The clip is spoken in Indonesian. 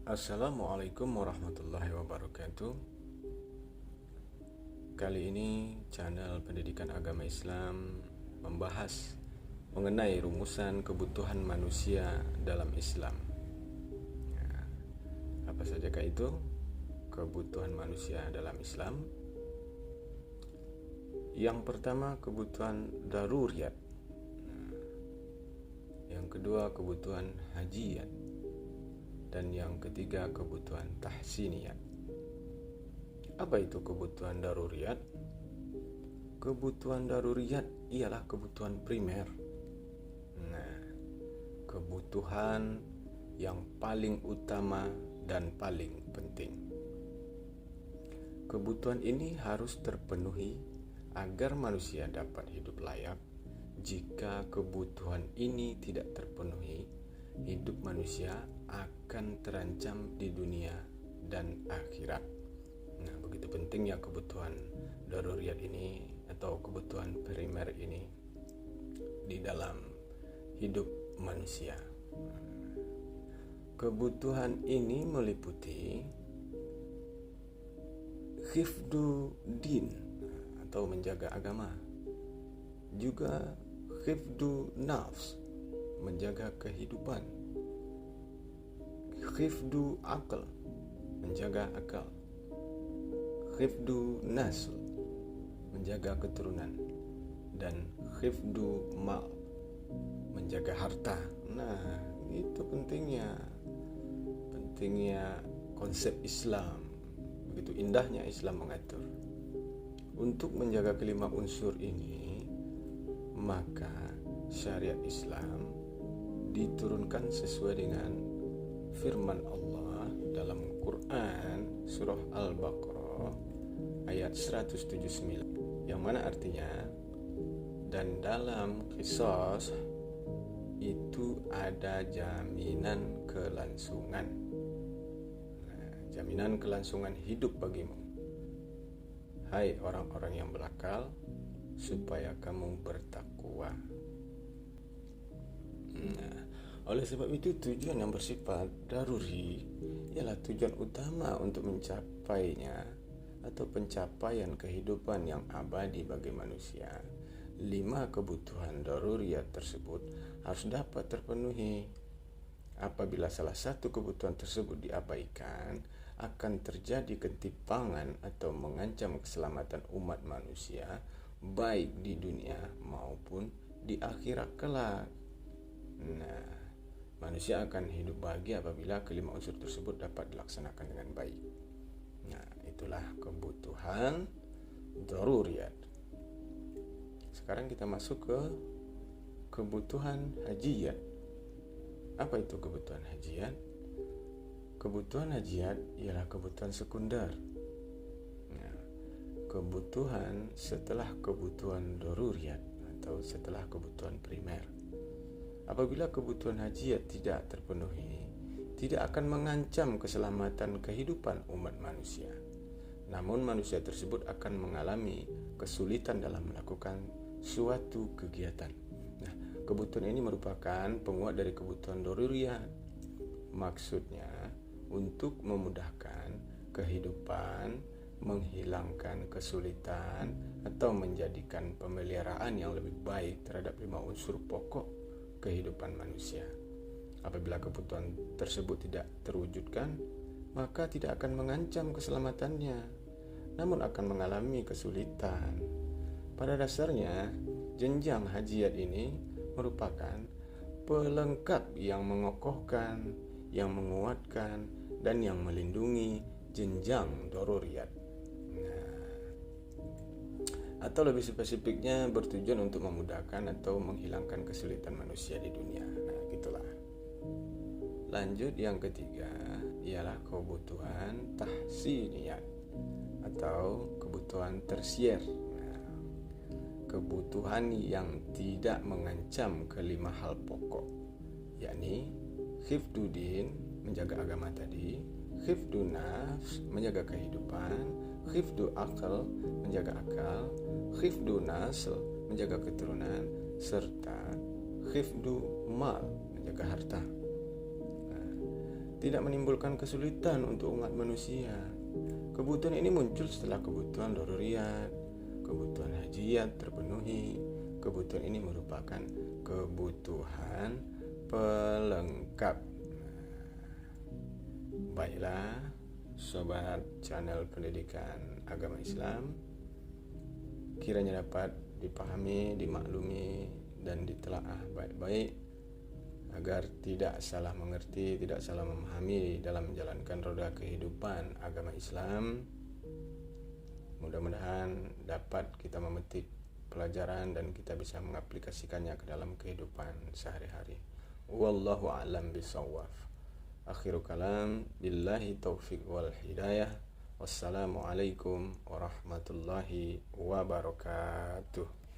Assalamualaikum warahmatullahi wabarakatuh. Kali ini channel Pendidikan Agama Islam membahas mengenai rumusan kebutuhan manusia dalam Islam. Apa sajakah itu kebutuhan manusia dalam Islam? Yang pertama, kebutuhan daruriyat. Yang kedua, kebutuhan hajiyat. Dan yang ketiga, kebutuhan tahsiniyat. Apa itu kebutuhan daruriyat? Kebutuhan daruriyat ialah kebutuhan primer. Kebutuhan yang paling utama dan paling penting. Kebutuhan ini harus terpenuhi agar manusia dapat hidup layak. Jika kebutuhan ini tidak terpenuhi, hidup manusia akan terancam di dunia dan akhirat. Begitu pentingnya kebutuhan daruriyat ini atau kebutuhan primer ini di dalam hidup manusia. Kebutuhan ini meliputi hifdu din atau menjaga agama, juga hifdu nafs, menjaga kehidupan, hifdu akal, menjaga akal, hifdu nasl, menjaga keturunan, dan hifdu mal, menjaga harta. Itu pentingnya konsep Islam. Begitu indahnya Islam mengatur. Untuk menjaga kelima unsur ini, maka syariat Islam diturunkan sesuai dengan firman Allah dalam Quran surah Al-Baqarah ayat 179, yang mana artinya, dan dalam qisas itu ada jaminan kelangsungan. Jaminan kelangsungan hidup bagimu, hai orang-orang yang berakal, supaya kamu bertakwa. Oleh sebab itu, tujuan yang bersifat daruri ialah tujuan utama untuk mencapainya atau pencapaian kehidupan yang abadi bagi manusia. 5 kebutuhan daruriyat tersebut harus dapat terpenuhi. Apabila salah satu kebutuhan tersebut diabaikan, akan terjadi ketimpangan atau mengancam keselamatan umat manusia, baik di dunia maupun di akhirat kelak. Manusia akan hidup bahagia apabila kelima unsur tersebut dapat dilaksanakan dengan baik. Itulah kebutuhan daruriyat. Sekarang kita masuk ke kebutuhan hajiyat. Apa itu kebutuhan hajiyat? Kebutuhan hajiyat ialah kebutuhan sekunder. Kebutuhan setelah kebutuhan daruriyat atau setelah kebutuhan primer. Apabila kebutuhan hajiyat tidak terpenuhi, tidak akan mengancam keselamatan kehidupan umat manusia. Namun manusia tersebut akan mengalami kesulitan dalam melakukan suatu kegiatan. Kebutuhan ini merupakan penguat dari kebutuhan daruriyat. Maksudnya untuk memudahkan kehidupan, menghilangkan kesulitan, atau menjadikan pemeliharaan yang lebih baik terhadap 5 unsur pokok kehidupan manusia. Apabila kebutuhan tersebut tidak terwujudkan, maka tidak akan mengancam keselamatannya, namun akan mengalami kesulitan. Pada dasarnya, jenjang hajiyat ini merupakan pelengkap yang mengokohkan, yang menguatkan, dan yang melindungi jenjang daruriyat. Atau lebih spesifiknya, bertujuan untuk memudahkan atau menghilangkan kesulitan manusia di dunia. Gitulah. Lanjut, yang ketiga ialah kebutuhan tahsiniyat atau kebutuhan tersier. Kebutuhan yang tidak mengancam kelima hal pokok, yakni hifdu din, menjaga agama tadi, hifdu nafs, menjaga kehidupan, hifdu akal, menjaga akal, hifdu nasl, menjaga keturunan, serta hifdu mal, menjaga harta. tidak menimbulkan kesulitan untuk umat manusia. Kebutuhan ini muncul setelah kebutuhan daruriyat, kebutuhan hajiyat terpenuhi. Kebutuhan ini merupakan kebutuhan pelengkap. Baiklah, sobat channel pendidikan agama Islam, kiranya dapat dipahami, dimaklumi, dan ditelaah baik-baik agar tidak salah mengerti, tidak salah memahami dalam menjalankan roda kehidupan agama Islam. Mudah-mudahan dapat kita memetik pelajaran dan kita bisa mengaplikasikannya ke dalam kehidupan sehari-hari. Wallahu a'lam bishawab. Akhiru kalam, billahi taufiq wal hidayah. Wassalamualaikum warahmatullahi wabarakatuh.